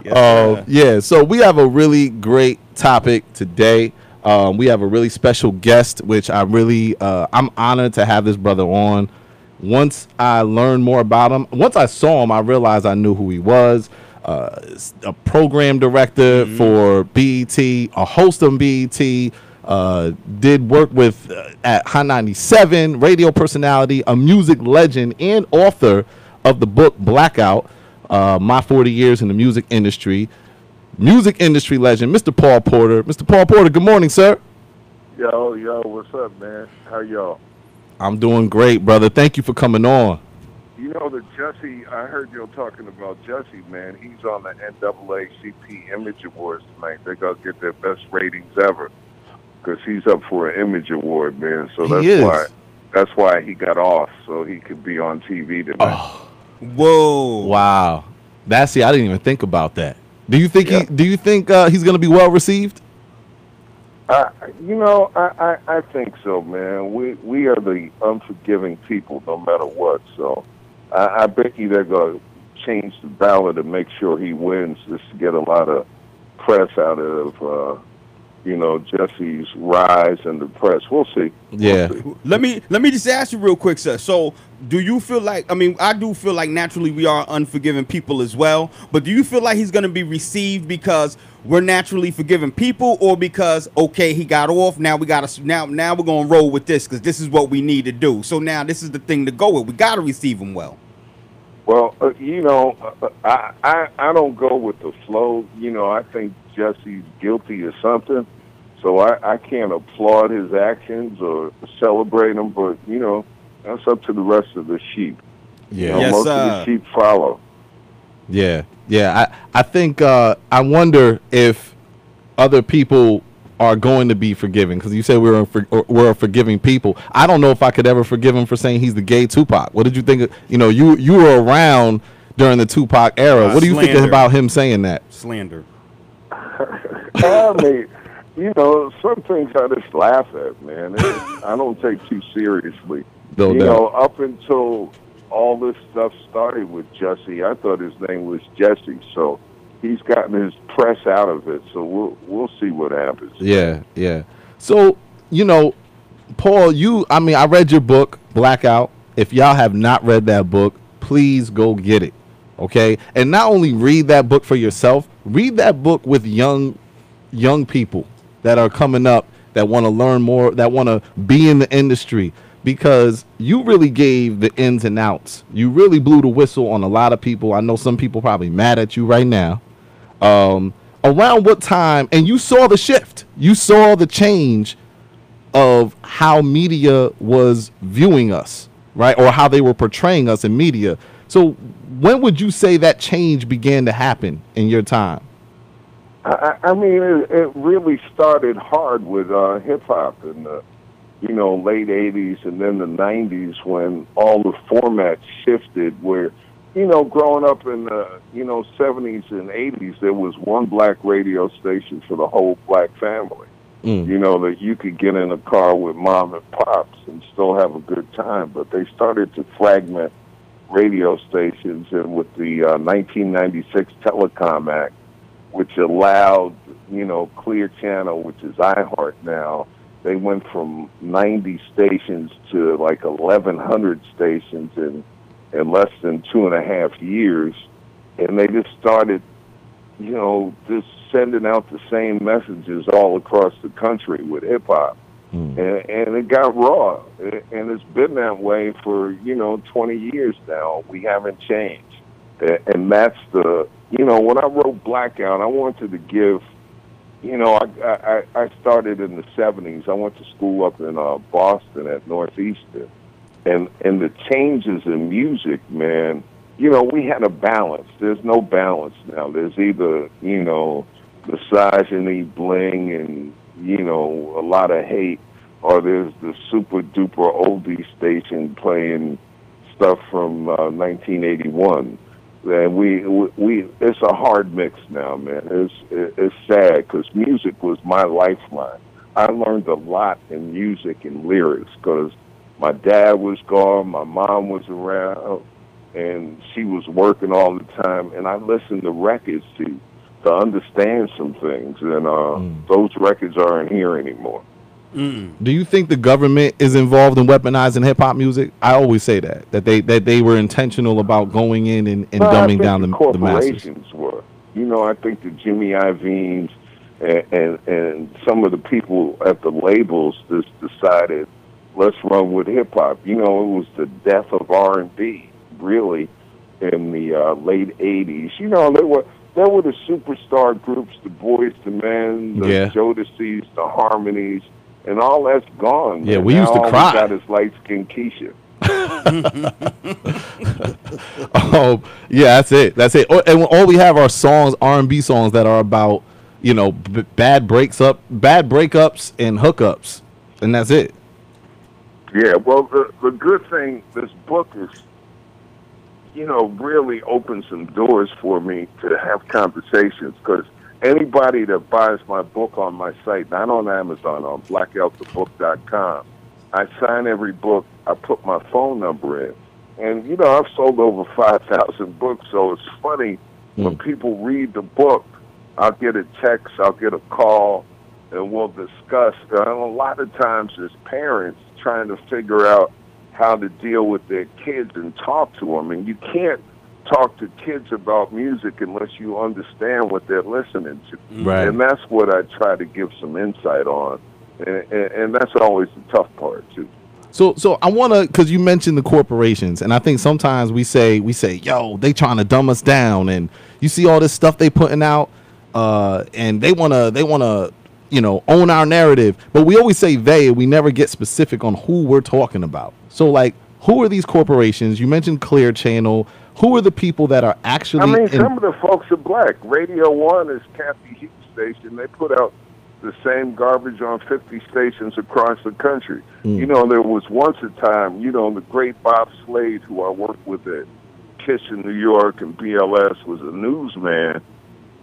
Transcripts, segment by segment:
Yes, sir. Yeah, so we have a really great topic today. We have a really special guest, which I'm honored to have this brother on. Once I learned more about him, once I saw him, I realized I knew who he was. A program director for BET, a host on BET, did work with at Hot 97, radio personality, a music legend, and author of the book Blackout, My 40 Years in the Music Industry. Music industry legend, Mr. Paul Porter. Mr. Paul Porter, good morning, sir. Yo, what's up, man? How y'all? I'm doing great, brother. Thank you for coming on. You know that Jesse, I heard you talking about Jesse, man. He's on the NAACP Image Awards tonight. They're going to get their best ratings ever because he's up for an Image Award, man. So that's why he got off, so he could be on TV tonight. Oh. Whoa. Wow. I didn't even think about that. Do you think he's going to be well received? I think so, man. We are the unforgiving people, no matter what. So I bet you they're going to change the ballot and make sure he wins, just to get a lot of press out of Jesse's rise in the press. We'll see. Yeah. Let me just ask you real quick, sir. So, do you feel like? I mean, I do feel like naturally we are unforgiving people as well. But do you feel like he's going to be received because we're naturally forgiving people, or because he got off, now we got to now we're going to roll with this because this is what we need to do. So now this is the thing to go with. We got to receive him well. Well, I don't go with the flow. I think Jesse's guilty of something, so I can't applaud his actions or celebrate him. But that's up to the rest of the sheep. Yeah, most of the sheep follow. Yeah. I think I wonder if other people are going to be forgiving, because you said we're a forgiving people. I don't know if I could ever forgive him for saying he's the gay Tupac. What did you think? You were around during the Tupac era. What do you think about him saying that? Slander. I mean, some things I just laugh at, man. I don't take too seriously. Up until all this stuff started with Jesse, I thought his name was Jesse. So he's gotten his press out of it. So we'll see what happens. Yeah. So Paul, I read your book Blackout. If y'all have not read that book, please go get it. Okay, and not only read that book for yourself, read that book with young people that are coming up, that want to learn more, that want to be in the industry, because you really gave the ins and outs. You really blew the whistle on a lot of people. I know some people probably mad at you right now. Around what time, and you saw the shift, you saw the change of how media was viewing us, right? Or how they were portraying us in media. So when would you say that change began to happen in your time? I mean, it really started hard with hip-hop in the, late 80s and then the 90s, when all the formats shifted, where, growing up in the, 70s and 80s, there was one black radio station for the whole black family. That you could get in a car with mom and pops and still have a good time. But they started to fragment radio stations, and with the 1996 Telecom Act, which allowed, Clear Channel, which is iHeart now, they went from 90 stations to like 1,100 stations in less than 2.5 years. And they just started, just sending out the same messages all across the country with hip-hop. And it got raw. And it's been that way for, 20 years now. We haven't changed. And that's the, when I wrote Blackout, I wanted to give, I started in the 70s. I went to school up in Boston at Northeastern. And the changes in music, man, we had a balance. There's no balance now. There's either, misogyny, bling, and, a lot of hate, or there's the super duper oldie station playing stuff from 1981. And we it's a hard mix now, man. It's sad, because music was my lifeline. I learned a lot in music and lyrics because my dad was gone, my mom was around, and she was working all the time. And I listened to records to to understand some things, and those records aren't here anymore. Do you think the government is involved in weaponizing hip hop music? I always say that they were intentional about going in and dumbing down the masses. Corporations were. You know, I think the Jimmy Iovine's and some of the people at the labels just decided, let's run with hip hop. You know, it was the death of R&B, really, in the late '80s. You know, there were the superstar groups, the Boyz II Men, the Jodeci's, the Harmonies. And all that's gone. Yeah, man. we now used to all cry. We got is light-skinned Keisha. Oh, yeah, that's it. That's it. And all we have are songs, R&B songs that are about, you know, bad breakups and hookups, and that's it. Yeah, well, the good thing, this book is, you know, really opened some doors for me to have conversations, because anybody that buys my book on my site, not on Amazon, on blackoutthebook.com, I sign every book. I put my phone number in. And, you know, I've sold over 5,000 books, so it's funny when people read the book, I'll get a text, I'll get a call, and we'll discuss. And a lot of times as parents trying to figure out how to deal with their kids and talk to them. And you can't talk to kids about music unless you understand what they're listening to. Right. And that's what I try to give some insight on. And that's always the tough part, too. So I want to, because you mentioned the corporations, and I think sometimes we say, yo, they trying to dumb us down, and you see all this stuff they putting out, and they want to, you know, own our narrative. But we always say they, and we never get specific on who we're talking about. So, like, who are these corporations? You mentioned Clear Channel. Who are the people that are actually? I mean, some of the folks are black. Radio One is Kathy Heath station. They put out the same garbage on 50 stations across the country. You know, there was once a time, you know, the great Bob Slade, who I worked with at KISS in New York and BLS, was a newsman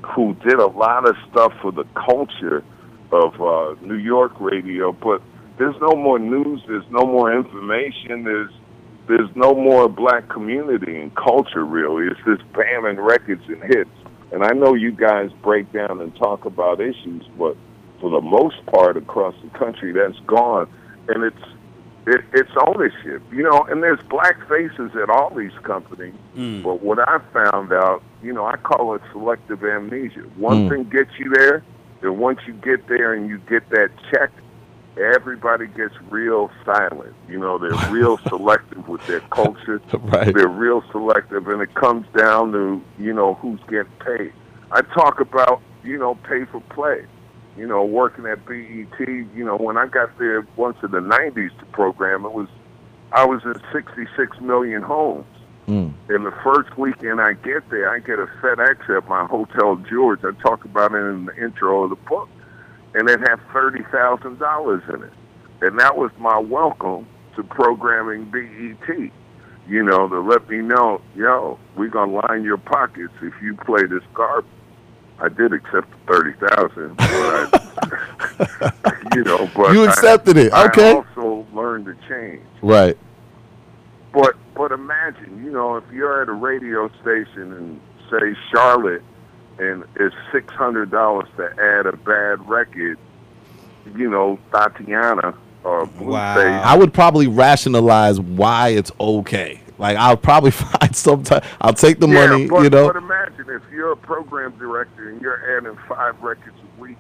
who did a lot of stuff for the culture of New York radio. But there's no more news. There's no more information. There's no more black community and culture, really. It's just bamming records and hits. And I know you guys break down and talk about issues, but for the most part across the country, that's gone. And it's ownership, you know, and there's black faces at all these companies. But what I found out, you know, I call it selective amnesia. One thing gets you there, and once you get there and you get that check, everybody gets real silent. You know, they're real selective with their culture. Right. They're real selective, and it comes down to, you know, who's getting paid. I talk about, you know, pay for play. You know, working at BET, you know, when I got there once in the 90s to program, I was in 66 million homes. And the first weekend I get there, I get a FedEx at my Hotel George. I talk about it in the intro of the book. And it had $30,000 in it. And that was my welcome to programming BET. You know, to let me know, yo, we're going to line your pockets if you play this garbage. I did accept the $30,000, but you know, but you accepted it. Okay. I also learned to change. Right. But imagine, you know, if you're at a radio station in, say, Charlotte, and it's $600 to add a bad record, you know, Tatiana or Blueface. I would probably rationalize why it's okay. Like, I'll probably find I'll take the money, but, you know. But imagine if you're a program director and you're adding 5 records a week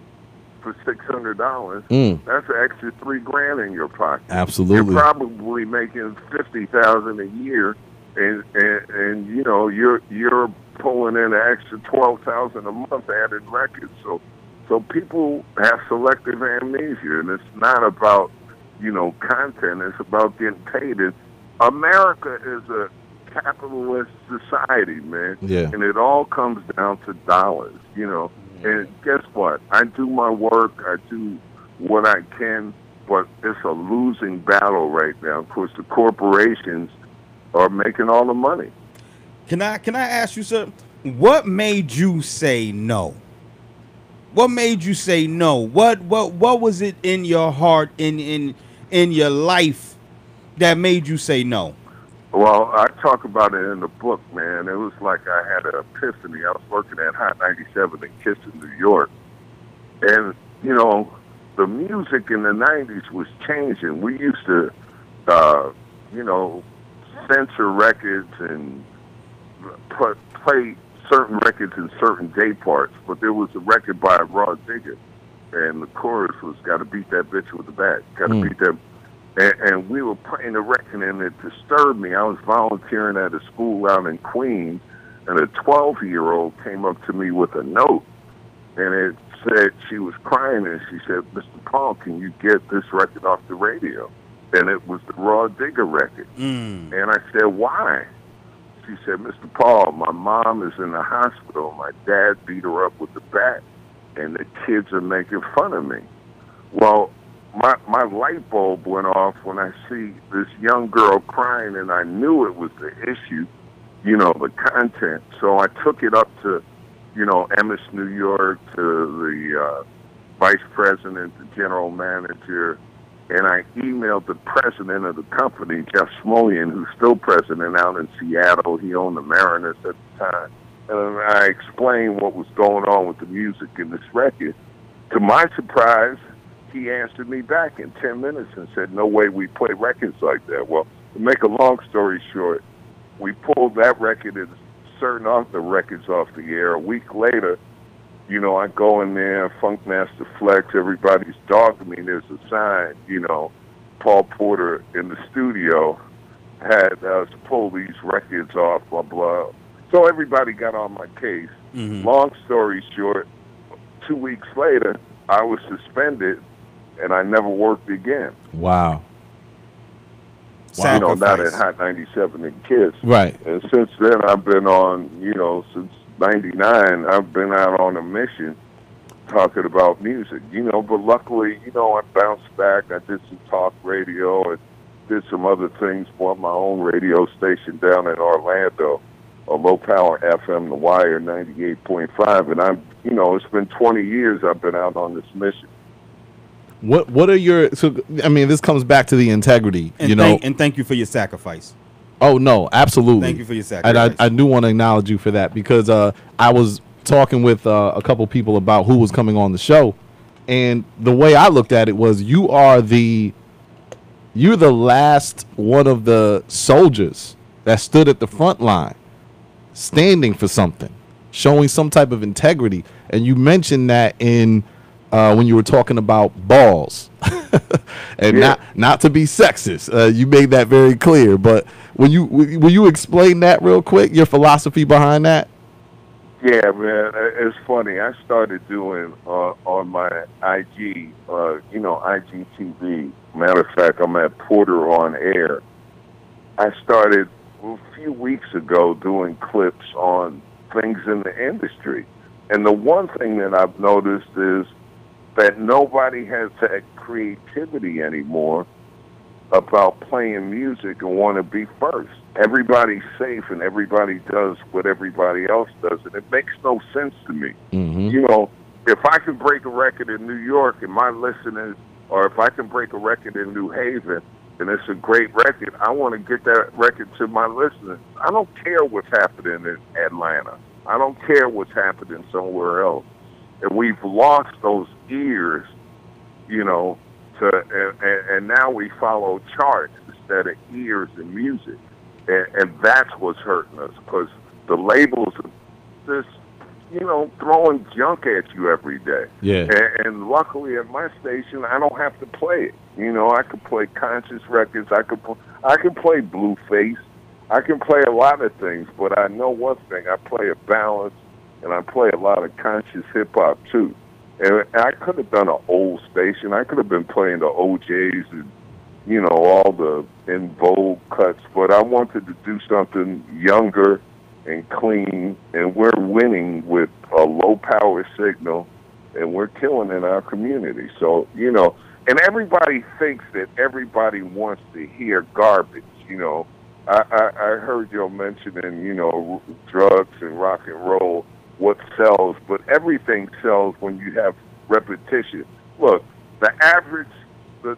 for $600, that's an extra $3,000 in your pocket. Absolutely. You're probably making $50,000 a year, and you know, you're pulling in an extra $12,000 a month added records. So people have selective amnesia, and it's not about, you know, content. It's about getting paid. And America is a capitalist society, man. Yeah. And it all comes down to dollars, you know. And guess what? I do my work. I do what I can, but it's a losing battle right now. Of course, the corporations are making all the money. Can I ask you something? What made you say no? What made you say no? What was it in your heart, in your life, that made you say no? Well, I talk about it in the book, man. It was like I had an epiphany. I was working at Hot 97 in Kissimmee, New York. And, you know, the music in the 90s was changing. We used to, you know, censor records and play certain records in certain day parts. But there was a record by Raw Digger, and the chorus was "Got to beat that bitch with the bat." Got to beat that. And we were playing the record, and it disturbed me. I was volunteering at a school out in Queens, and a 12-year-old came up to me with a note, and it said she was crying, and she said, "Mr. Paul, can you get this record off the radio?" And it was the Raw Digger record. And I said, "Why?" She said, "Mr. Paul, my mom is in the hospital. My dad beat her up with the bat, and the kids are making fun of me." Well, my light bulb went off when I see this young girl crying, and I knew it was the issue, you know, the content. So I took it up to, you know, Emmis, New York, to the vice president, the general manager, and I emailed the president of the company, Jeff Smolian, who's still president out in Seattle. He owned the Mariners at the time. And I explained what was going on with the music in this record. To my surprise, he answered me back in 10 minutes and said, "No way we play records like that." Well, to make a long story short, we pulled that record and certain other records off the air. A week later, you know, I go in there, Funkmaster Flex, everybody's dogging me. There's a sign, you know, Paul Porter in the studio had us pull these records off, blah, blah. So everybody got on my case. Long story short, 2 weeks later, I was suspended, and I never worked again. Wow. You know, not at Hot 97 and Kiss. Right. And since then, I've been on, you know, since 99, I've been out on a mission talking about music, you know, but luckily, you know, I bounced back. I did some talk radio and did some other things, bought my own radio station down in Orlando, a low-power FM, The Wire 98.5, and I'm, you know, it's been 20 years I've been out on this mission. What are your, so I mean, this comes back to the integrity, And you know. and thank you for your sacrifice. Oh no, absolutely. Thank you for your sacrifice. And I do want to acknowledge you for that, because I was talking with a couple people about who was coming on the show, and the way I looked at it was you're the last one of the soldiers that stood at the front line, standing for something, showing some type of integrity. And you mentioned that in when you were talking about balls, and not to be sexist, you made that very clear. But will you explain that real quick? Your philosophy behind that? Yeah, man, it's funny. I started doing on my IG, you know, IGTV. Matter of fact, I'm at Porter on Air. I started a few weeks ago doing clips on things in the industry. And the one thing that I've noticed is that nobody has that creativity anymore about playing music and want to be first. Everybody's safe and everybody does what everybody else does, and it makes no sense to me. You know, if I can break a record in New York and my listeners, or if I can break a record in New Haven and it's a great record, I want to get that record to my listeners. I don't care what's happening in Atlanta. I don't care what's happening somewhere else. And we've lost those ears, you know, and now we follow charts instead of ears in music. And that's what's hurting us, because the labels are just, you know, throwing junk at you every day. Yeah. And luckily at my station, I don't have to play it. You know, I can play conscious records. I can play Blueface. I can play a lot of things, but I know one thing. I play a balance, and I play a lot of conscious hip-hop, too. And I could have done an old station. I could have been playing the OJs and, you know, all the in vogue cuts, but I wanted to do something younger and clean, and we're winning with a low-power signal, and we're killing in our community. So, you know, and everybody thinks that everybody wants to hear garbage, you know. I heard you mentioning, you know, drugs and rock and roll, what sells, but everything sells when you have repetition. Look, the average, the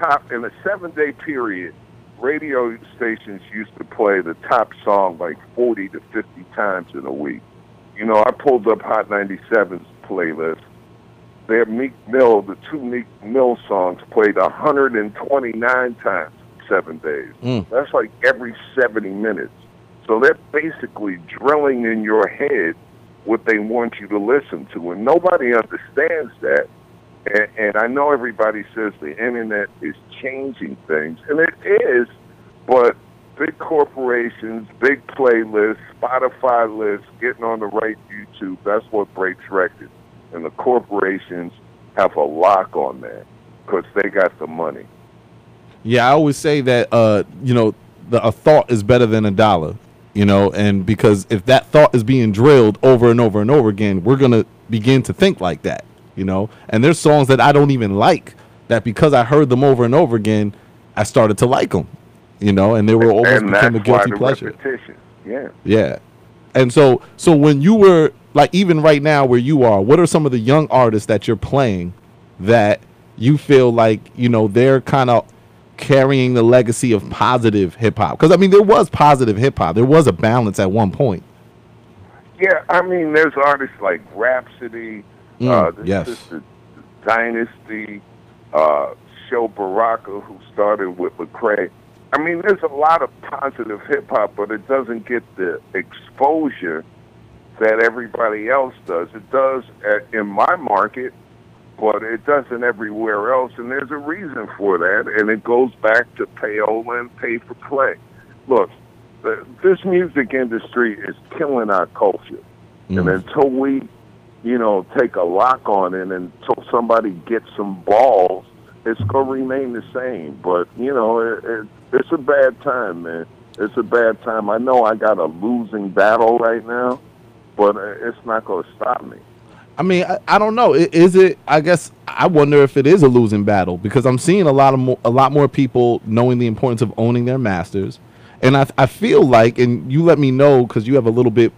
top, in a 7-day period, radio stations used to play the top song like 40 to 50 times in a week. You know, I pulled up Hot 97's playlist. Their Meek Mill, the two Meek Mill songs played 129 times in 7 days. That's like every 70 minutes. So they're basically drilling in your head what they want you to listen to, and nobody understands that. And I know everybody says the internet is changing things, and it is, but big corporations, big playlists, Spotify lists, getting on the right YouTube, that's what breaks records. And the corporations have a lock on that because they got the money. Yeah, I always say that, you know, a thought is better than a dollar, you know, and because if that thought is being drilled over and over and over again, we're going to begin to think like that. You know, and there's songs that I don't even like that because I heard them over and over again, I started to like them, you know, and they were almost became a guilty pleasure. Repetition. Yeah. Yeah. And so when you were like, even right now where you are, what are some of the young artists that you're playing that you feel like, you know, they're kind of carrying the legacy of positive hip hop? Because I mean, there was positive hip hop. There was a balance at one point. Yeah. I mean, there's artists like Rhapsody, yes. This is the Dynasty, Show Baraka, who started with Lecrae. I mean, there's a lot of positive hip-hop, but it doesn't get the exposure that everybody else does. It does in my market, but it doesn't everywhere else, and there's a reason for that, and it goes back to payola and pay for play. Look, this music industry is killing our culture, and until we take a lock on it until somebody gets some balls, it's going to remain the same. But, it's a bad time, man. It's a bad time. I know I got a losing battle right now, but it's not going to stop me. I mean, I don't know. Is it? I guess I wonder if it is a losing battle because I'm seeing a lot more people knowing the importance of owning their masters, and I feel like, and you let me know because you have a little bit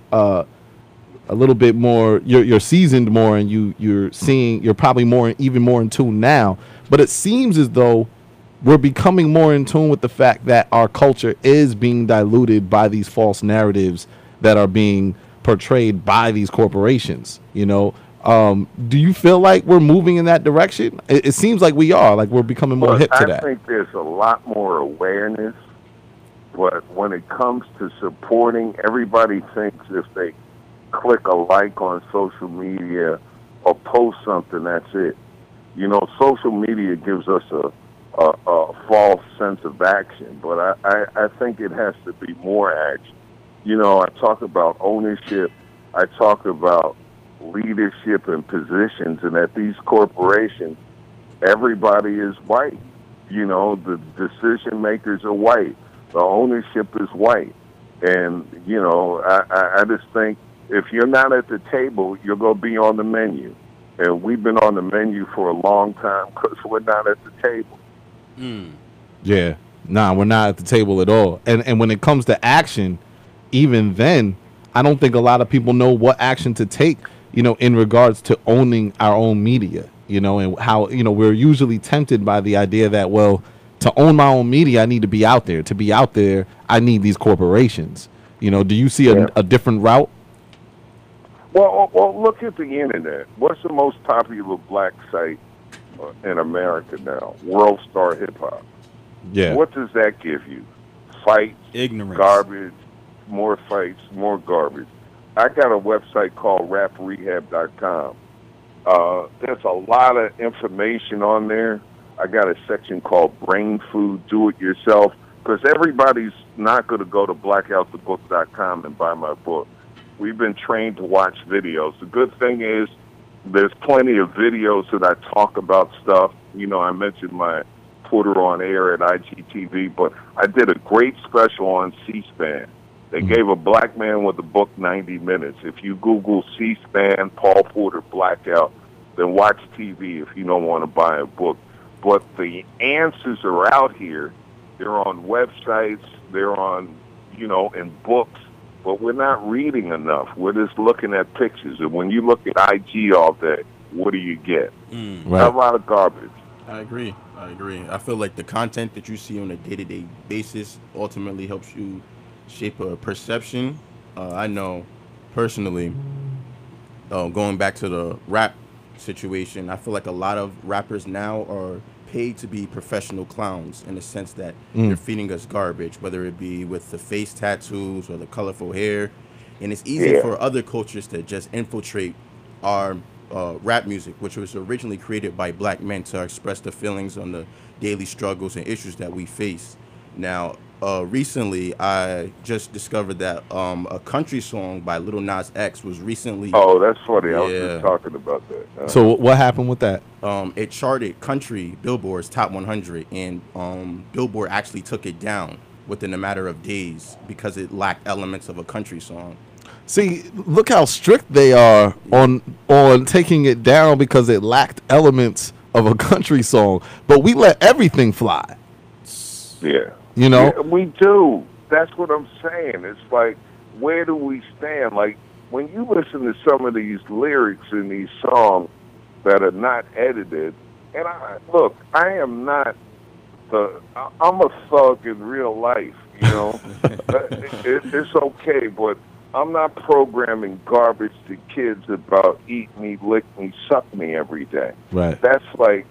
more. You're seasoned more, and you're probably even more in tune now. But it seems as though we're becoming more in tune with the fact that our culture is being diluted by these false narratives that are being portrayed by these corporations. Do you feel like we're moving in that direction? It seems like we are. Like we're becoming more hip to that. I think there's a lot more awareness, but when it comes to supporting, everybody thinks if they click a like on social media or post something, that's it. Social media gives us a false sense of action, but I think it has to be more action. I talk about ownership, I talk about leadership and positions, and at these corporations, everybody is white. The decision makers are white, the ownership is white, and I just think if you're not at the table, you're going to be on the menu. And we've been on the menu for a long time because we're not at the table. Yeah. Nah, we're not at the table at all. And when it comes to action, even then, I don't think a lot of people know what action to take, in regards to owning our own media, and how, we're usually tempted by the idea that, well, to own my own media, I need to be out there. To be out there, I need these corporations. Do you see a different route? Well, look at the internet. What's the most popular black site in America now? World Star Hip Hop. Yeah. What does that give you? Fights, ignorance, garbage, more fights, more garbage. I got a website called raprehab.com. There's a lot of information on there. I got a section called Brain Food, Do It Yourself, because everybody's not going to go to blackoutthebook.com and buy my book. We've been trained to watch videos. The good thing is there's plenty of videos that I talk about stuff. I mentioned my Twitter on air at IGTV, but I did a great special on C-SPAN. They gave a black man with a book 90 minutes. If you Google C-SPAN, Paul Porter Blackout, then watch TV if you don't want to buy a book. But the answers are out here. They're on websites. They're on, in books. But we're not reading enough. We're just looking at pictures. And when you look at IG all day, what do you get? Right. A lot of garbage. I agree. I agree. I feel like the content that you see on a day-to-day basis ultimately helps you shape a perception. I know personally, going back to the rap situation, I feel like a lot of rappers now are paid to be professional clowns in the sense that they're feeding us garbage, whether it be with the face tattoos or the colorful hair. And it's easy Yeah. for other cultures to just infiltrate our rap music, which was originally created by black men to express the feelings on the daily struggles and issues that we face. Now, recently, I just discovered that a country song by Little Nas X was recently, Oh, that's funny. I was just yeah, talking about that. So what happened with that? it charted country Billboard's top 100, and Billboard actually took it down within a matter of days because it lacked elements of a country song. See, look how strict they are on taking it down because it lacked elements of a country song. But we let everything fly. Yeah. You know? Yeah, we do. That's what I'm saying. It's like, where do we stand? Like, when you listen to some of these lyrics in these songs that are not edited, and look, I am not I'm a thug in real life, you know. It's okay, but I'm not programming garbage to kids about eat me, lick me, suck me every day. Right. That's like,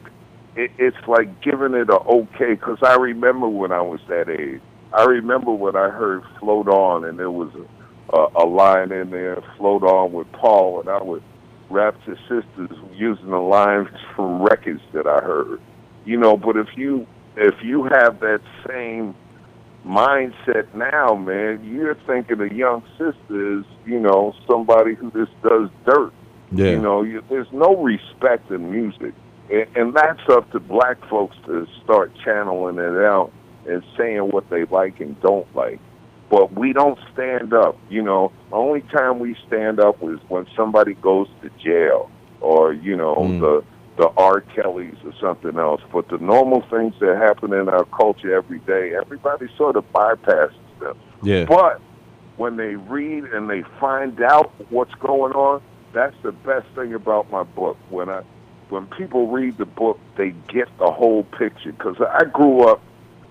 it's like giving it a okay, because I remember when I was that age. I remember when I heard Float On, and there was a line in there, Float On with Paul, and I would rap to sisters using the lines from records that I heard. You know, but if you have that same mindset now, man, you're thinking a young sister is, you know, somebody who just does dirt. Yeah. You know, there's no respect in music. And that's up to black folks to start channeling it out and saying what they like and don't like. But we don't stand up. You know, the only time we stand up is when somebody goes to jail or, you know, the R. Kellys or something else. But the normal things that happen in our culture every day, everybody sort of bypasses them. Yeah. But when they read and they find out what's going on, that's the best thing about my book. When people read the book, they get the whole picture. Because I grew up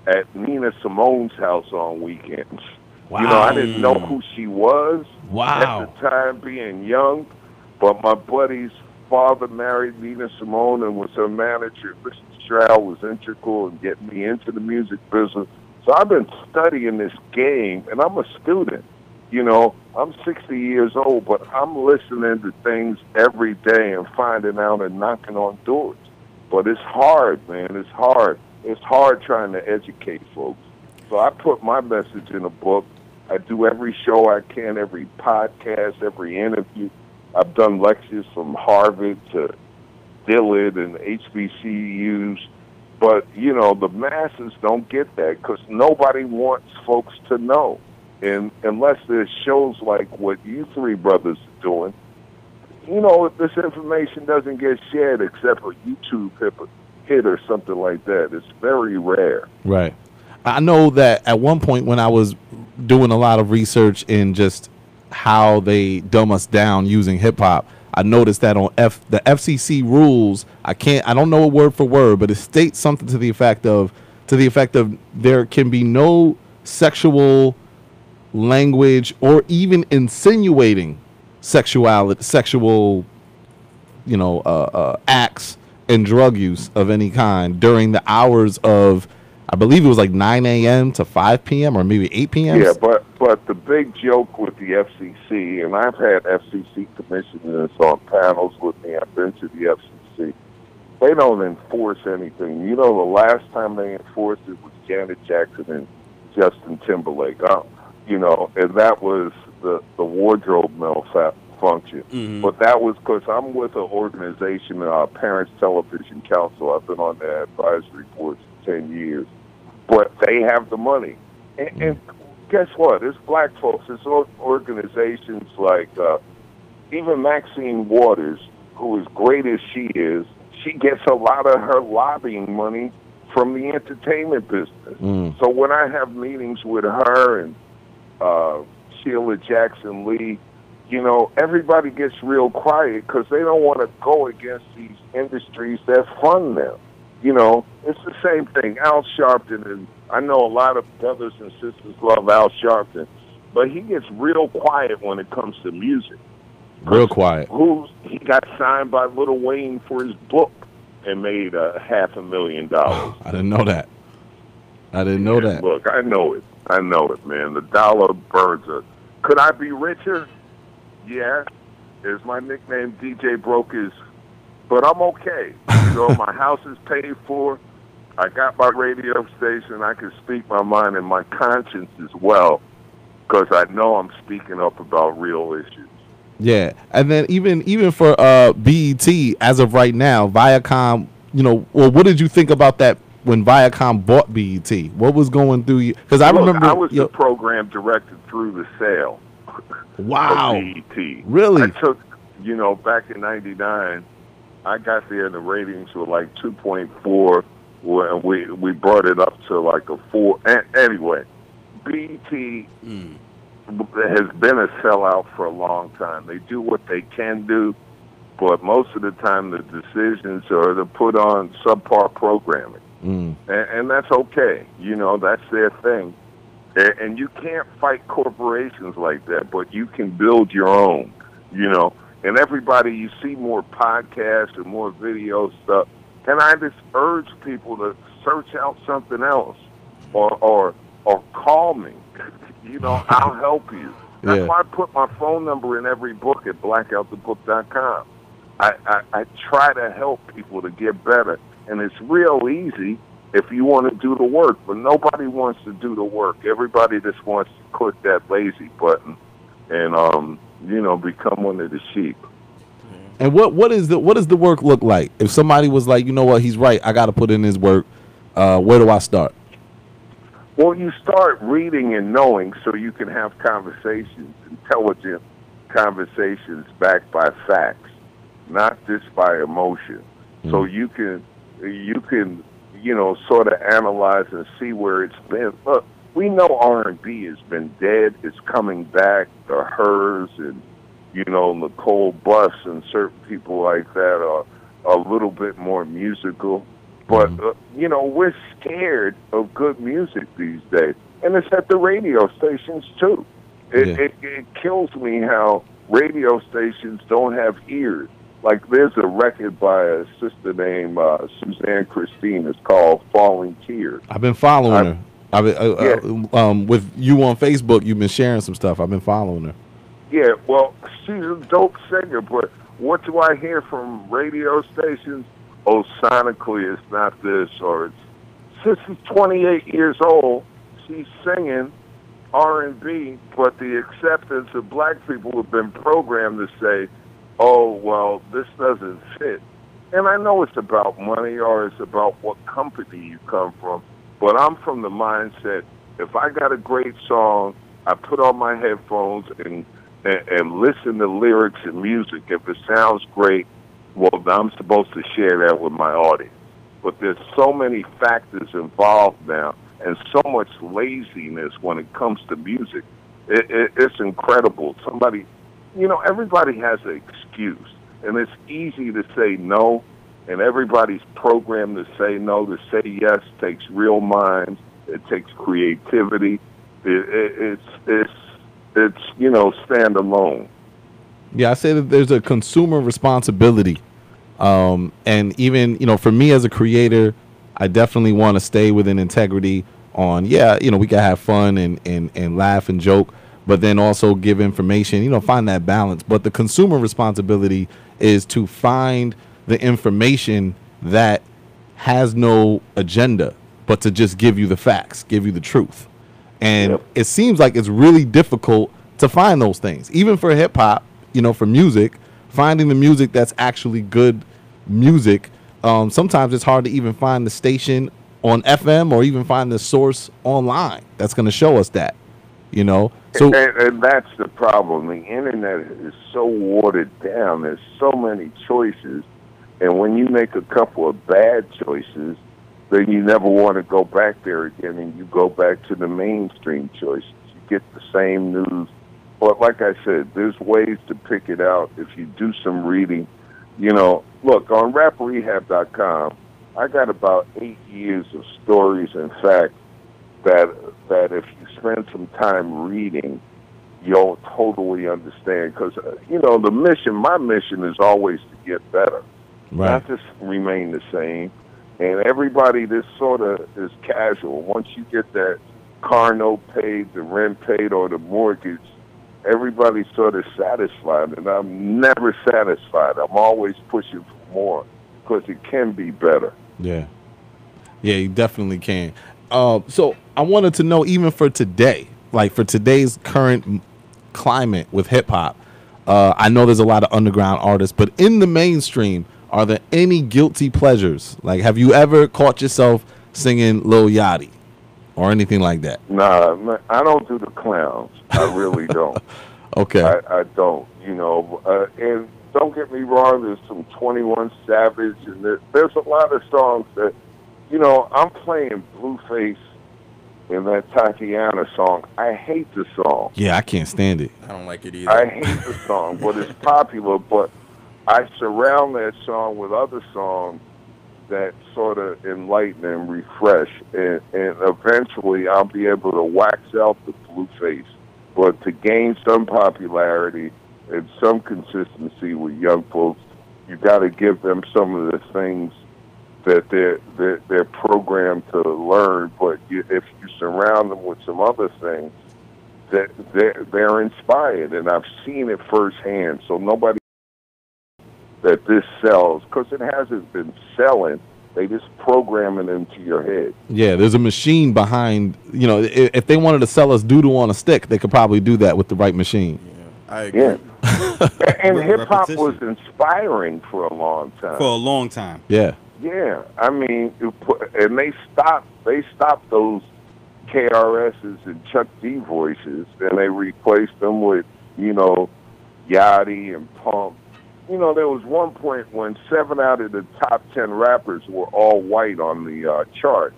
at Nina Simone's house on weekends. Wow. You know, I didn't know who she was Wow. at the time being young, but my buddy's father married Nina Simone and was her manager. Mr. Stroud was integral in getting me into the music business. So I've been studying this game, and I'm a student. You know, I'm 60 years old, but I'm listening to things every day and finding out and knocking on doors. But it's hard, man. It's hard. It's hard trying to educate folks. So I put my message in a book. I do every show I can, every podcast, every interview. I've done lectures from Harvard to Dillard and HBCUs. But, you know, the masses don't get that because nobody wants folks to know. And unless there's shows like what you three brothers are doing, you know, this information doesn't get shared except for YouTube hit or something like that. It's very rare. Right. I know that at one point when I was doing a lot of research in just how they dumb us down using hip hop, I noticed that on the FCC rules, I don't know a word for word, but it states something to the effect of there can be no sexual language or even insinuating sexual, you know, acts and drug use of any kind during the hours of, I believe it was like 9 a.m. to 5 p.m. or maybe 8 p.m. Yeah, but the big joke with the FCC, and I've had FCC commissioners on panels with me. I've been to the FCC. They don't enforce anything. You know, the last time they enforced it was Janet Jackson and Justin Timberlake. You know, and that was the wardrobe malfunction. Mm-hmm. But that was because I'm with an organization, Parents Television Council. I've been on their advisory board for 10 years. But they have the money. And guess what? It's black folks. It's organizations like even Maxine Waters, who is great as she is, she gets a lot of her lobbying money from the entertainment business. So when I have meetings with her and Sheila Jackson Lee, you know, everybody gets real quiet because they don't want to go against these industries that fund them. you know, it's the same thing. Al Sharpton, and I know a lot of brothers and sisters love Al Sharpton, but he gets real quiet when it comes to music. Real quiet. He got signed by Lil Wayne for his book and made $500,000. I didn't know that. I didn't know that. Look, I know it. I know it, man. The dollar burns us. Could I be richer? Yeah. Is my nickname DJ Brokers? But I'm okay. You know, my house is paid for. I got my radio station. I can speak my mind and my conscience as well, because I know I'm speaking up about real issues. Yeah, and then even for BET, as of right now, Viacom, you know, well, what did you think about that when Viacom bought BET? What was going through you? Because I remember I was the program director through the sale. Wow. Of BET. Really? I took, you know, back in '99, I got there and the ratings were like 2.4. We brought it up to like a 4. Anyway, BET has been a sellout for a long time. They do what they can do, but most of the time the decisions are to put on subpar programming. And that's okay. You know, that's their thing. And you can't fight corporations like that, but you can build your own, you know. And everybody, you see more podcasts and more video stuff. And I just urge people to search out something else or call me. You know, I'll help you. That's why I put my phone number in every book at blackoutthebook.com. I try to help people to get better. And it's real easy if you want to do the work. But nobody wants to do the work. Everybody just wants to click that lazy button and, you know, become one of the sheep. And what does the work look like? If somebody was like, you know what, he's right, I got to put in his work, where do I start? Well, you start reading and knowing so you can have conversations, intelligent conversations backed by facts, not just by emotion. So you can, you know, sort of analyze and see where it's been. Look, we know R&B has been dead. It's coming back. The Hers and, you know, Nicole Buss and certain people like that are a little bit more musical. But, you know, we're scared of good music these days. And it's at the radio stations, too. It kills me how radio stations don't have ears. Like, there's a record by a sister named Suzanne Christine. It's called Falling Tears. I've been following her. With you on Facebook, you've been sharing some stuff. I've been following her. Yeah, well, she's a dope singer, but what do I hear from radio stations? Oh, sonically, it's not this, or it's... Since she's 28 years old, she's singing R&B, but the acceptance of black people have been programmed to say, oh, well, this doesn't fit. And I know it's about money or it's about what company you come from, but I'm from the mindset, if I got a great song, I put on my headphones and listen to lyrics and music. If it sounds great, well, I'm supposed to share that with my audience. But there's so many factors involved now and so much laziness when it comes to music. It's incredible. Somebody, you know, everybody has an excuse, and it's easy to say no, and everybody's programmed to say no. To say yes takes real minds. It takes creativity. It's you know, stand alone. Yeah, I say that there's a consumer responsibility. And even, you know, for me as a creator, I definitely want to stay within integrity on, you know, we can have fun and laugh and joke, but then also give information, you know, find that balance. But the consumer responsibility is to find the information that has no agenda, but to just give you the facts, give you the truth. And it seems like it's really difficult to find those things, even for hip hop, you know, for music, finding the music that's actually good music. Sometimes it's hard to even find the station on FM or even find the source online that's going to show us that, you know. So and that's the problem. The internet is so watered down. There's so many choices, and when you make a couple of bad choices, then you never want to go back there again, and you go back to the mainstream choices. You get the same news. But like I said, there's ways to pick it out if you do some reading. You know, look, on raprehab.com, I got about 8 years of stories. In fact, that if you spend some time reading, you'll totally understand. Because my mission is always to get better, not to remain the same. And everybody, this sort of is casual. Once you get that car note paid, the rent paid, or the mortgage, everybody's sort of satisfied, and I'm never satisfied. I'm always pushing for more because it can be better. Yeah, you definitely can. So I wanted to know, even for today, like for today's current climate with hip hop, I know there's a lot of underground artists, but in the mainstream, are there any guilty pleasures? Like, have you ever caught yourself singing Lil Yachty or anything like that? Nah, I don't do the clowns. I really don't. Okay. I don't, and don't get me wrong, there's some 21 Savage, and there's a lot of songs that, I'm playing Blueface in that Tatiana song. I hate the song. Yeah, I can't stand it. I don't like it either. I hate the song, but it's popular, but I surround that song with other songs that sort of enlighten and refresh, and eventually I'll be able to wax out the Blueface. But to gain some popularity and some consistency with young folks, you got to give them some of the things that they're programmed to learn. But if you surround them with some other things, that they're inspired, and I've seen it firsthand. So nobody that this sells, because it hasn't been selling. They just program it into your head. Yeah, there's a machine behind, if they wanted to sell us doodle on a stick, they could probably do that with the right machine. Yeah, I agree. Yeah. And hip-hop was inspiring for a long time. Yeah. Yeah. I mean, and they stopped those KRSs and Chuck D voices, and they replaced them with, Yachty and Pump. There was one point when 7 out of the top 10 rappers were all white on the chart.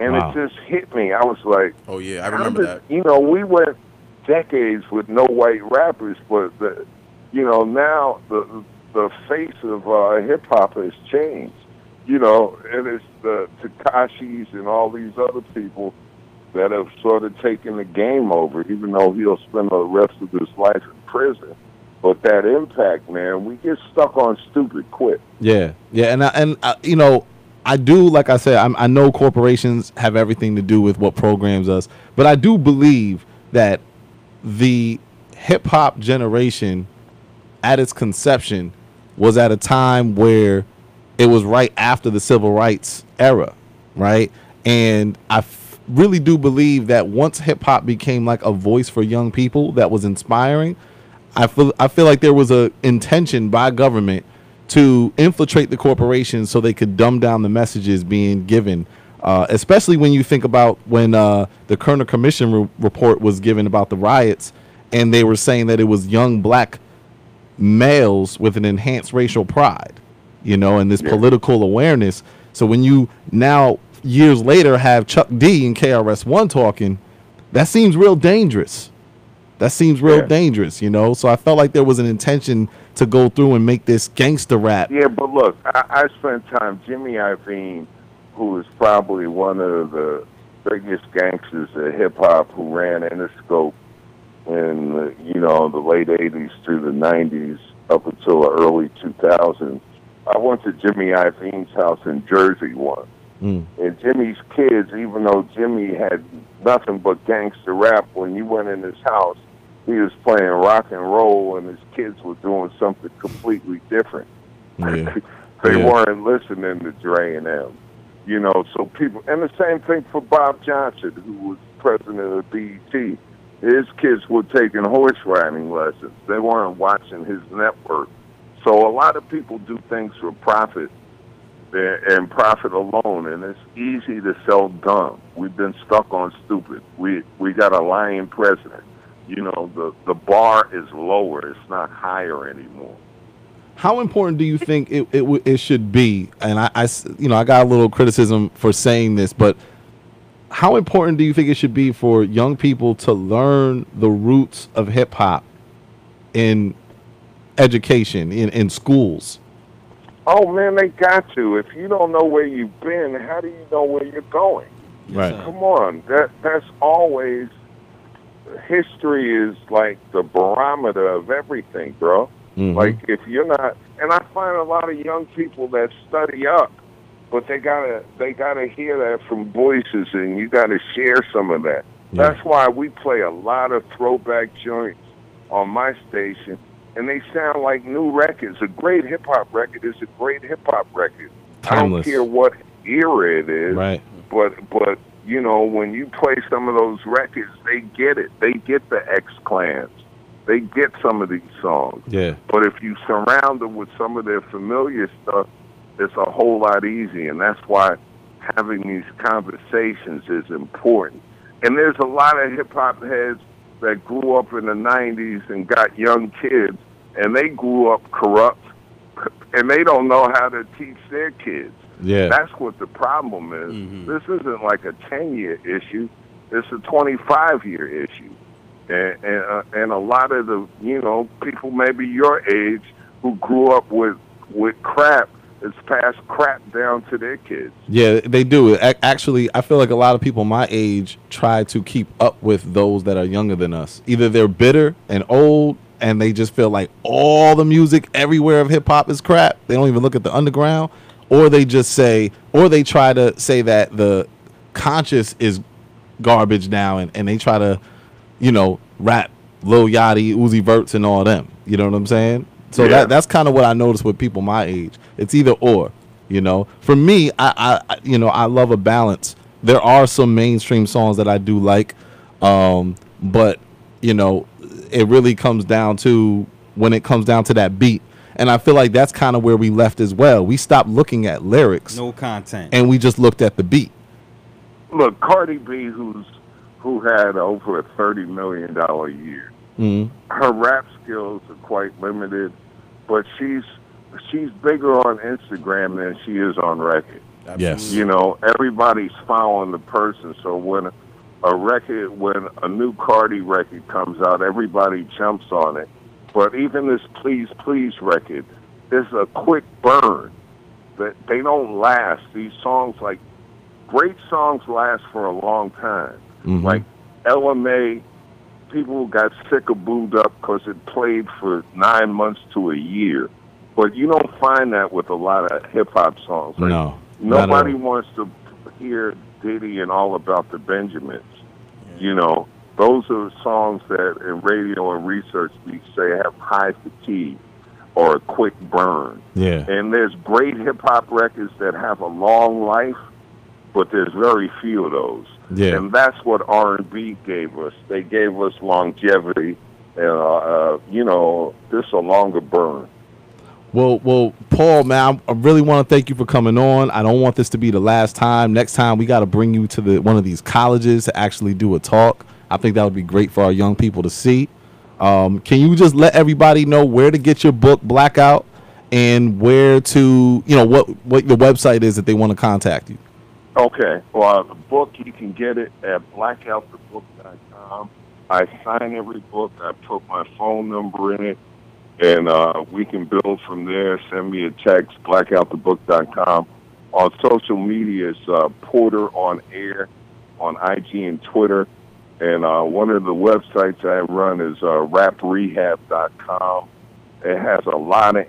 And It just hit me. I was like, oh, yeah, I remember that. We went decades with no white rappers, but, now the face of hip-hop has changed. And it's the Tekashis and all these other people that have sort of taken the game over, even though he'll spend the rest of his life in prison. But that impact, man, we get stuck on stupid quick. Yeah, and I do, like I said, I know corporations have everything to do with what programs us, but I do believe that the hip hop generation, at its conception, was at a time where it was right after the civil rights era, right? And I really do believe that once hip hop became like a voice for young people that was inspiring, I feel like there was a intention by government to infiltrate the corporations so they could dumb down the messages being given, especially when you think about when the Kerner Commission report was given about the riots, and they were saying that it was young black males with an enhanced racial pride, and this political awareness. So when you now, years later, have Chuck D and KRS-One talking, that seems real dangerous. Dangerous, So I felt like there was an intention to go through and make this gangster rap. Yeah, but look, I spent time, Jimmy Iovine, who is probably one of the biggest gangsters of hip-hop, who ran Interscope in the late 80s through the 90s up until the early 2000s. I went to Jimmy Iovine's house in Jersey once. And Jimmy's kids, even though Jimmy had nothing but gangster rap, when you went in his house, he was playing rock and roll, and his kids were doing something completely different. Yeah. They weren't listening to Dre and them. So people, and the same thing for Bob Johnson, who was president of BET. His kids were taking horse riding lessons. They weren't watching his network. So a lot of people do things for profit and profit alone, and it's easy to sell dumb. We've been stuck on stupid. We got a lying president. The bar is lower. It's not higher anymore. How important do you think it should be? And I got a little criticism for saying this, but how important do you think it should be for young people to learn the roots of hip hop in education, in schools? Oh man, they got to. If you don't know where you've been, how do you know where you're going? Right. sir. Come on, that's always history is like the barometer of everything, bro. Mhm. Like if you're not, and I find a lot of young people that study up, but they gotta hear that from voices, and you gotta share some of that. Yeah. That's why we play a lot of throwback joints on my station, and they sound like new records. A great hip hop record is a great hip hop record. I don't Timeless. care what era it is, Right. but you know, when you play some of those records, they get it. They get the X-Clans. They get some of these songs. Yeah. But if you surround them with some of their familiar stuff, it's a whole lot easier. And that's why having these conversations is important. And there's a lot of hip-hop heads that grew up in the 90s and got young kids, and they grew up corrupt, and they don't know how to teach their kids. Yeah. That's what the problem is. Mhm. This isn't like a 10-year issue. It's a 25-year issue. And a lot of the, you know, people maybe your age who grew up with crap, it's passed crap down to their kids. Yeah, they do. Actually, I feel like a lot of people my age try to keep up with those that are younger than us. Either they're bitter and old and they just feel like all the music everywhere of hip hop is crap. They don't even look at the underground, or they just say, or they try to say that the conscious is garbage now, and they try to, you know, rap Lil Yachty, Uzi Verts, and all them. You know what I'm saying? So Yeah. that's kind of what I notice with people my age. It's either or. You know, for me, I you know, I love a balance. There are some mainstream songs that I do like, but you know, it really comes down to when it comes down to that beat. And I feel like that's kind of where we left as well. We stopped looking at lyrics No content. and we just looked at the beat. Look, Cardi B, who had over a $30 million year, Mhm. her rap skills are quite limited, but she's bigger on Instagram than she is on record. Yes. You know, everybody's following the person, so when a new Cardi record comes out, everybody jumps on it. But even this Please Please record is a quick burn. That they don't last. These songs, like great songs, last for a long time. Mhm. Like LMA, people got sick of Booed Up because it played for 9 months to a year. But you don't find that with a lot of hip hop songs. Like, No. not at nobody all. wants to hear Diddy and All About the Benjamins. You know, those are songs that in radio and research we say have high fatigue or a quick burn. Yeah. And there's great hip hop records that have a long life, but there's very few of those. Yeah. And that's what R&B gave us. They gave us longevity, and you know, this a longer burn. Well, Paul, man, I really want to thank you for coming on. I don't want this to be the last time. Next time, we got to bring you to one of these colleges to actually do a talk. I think that would be great for our young people to see. Can you just let everybody know where to get your book, Blackout, and where to, you know, what your website is if they want to contact you? Okay. Well, the book, you can get it at blackoutthebook.com. I sign every book. I put my phone number in it, and we can build from there. Send me a text, blackoutthebook.com. On social media, it's Porter on Air on IG and Twitter. And one of the websites I run is raprehab.com. It has a lot of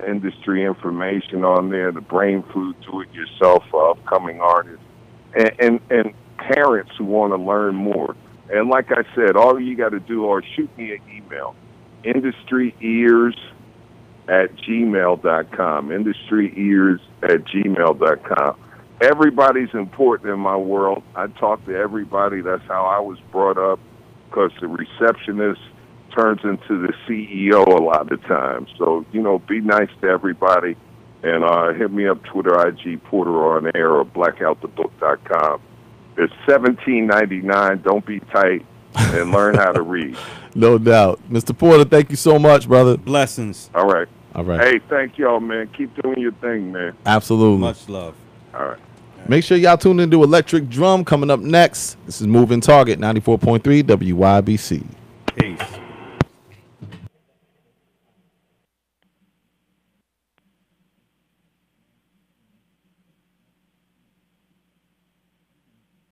industry information on there, the brain food, do-it-yourself for upcoming artists, and parents who want to learn more. And like I said, all you got to do, or shoot me an email, industry-ears@gmail.com, industry-ears@gmail.com. Everybody's important in my world. I talk to everybody. That's how I was brought up, because the receptionist turns into the CEO a lot of times. So, you know, be nice to everybody. And hit me up, Twitter, IG, Porter on Air, or blackoutthebook.com. It's $17.99. Don't be tight, and learn how to read. No doubt. Mr. Porter, thank you so much, brother. Blessings. All right. All right. Hey, thank y'all, man. Keep doing your thing, man. Absolutely. Much love. All right. Make sure y'all tune into Electric Drum coming up next. This is Moving Target 94.3 WYBC.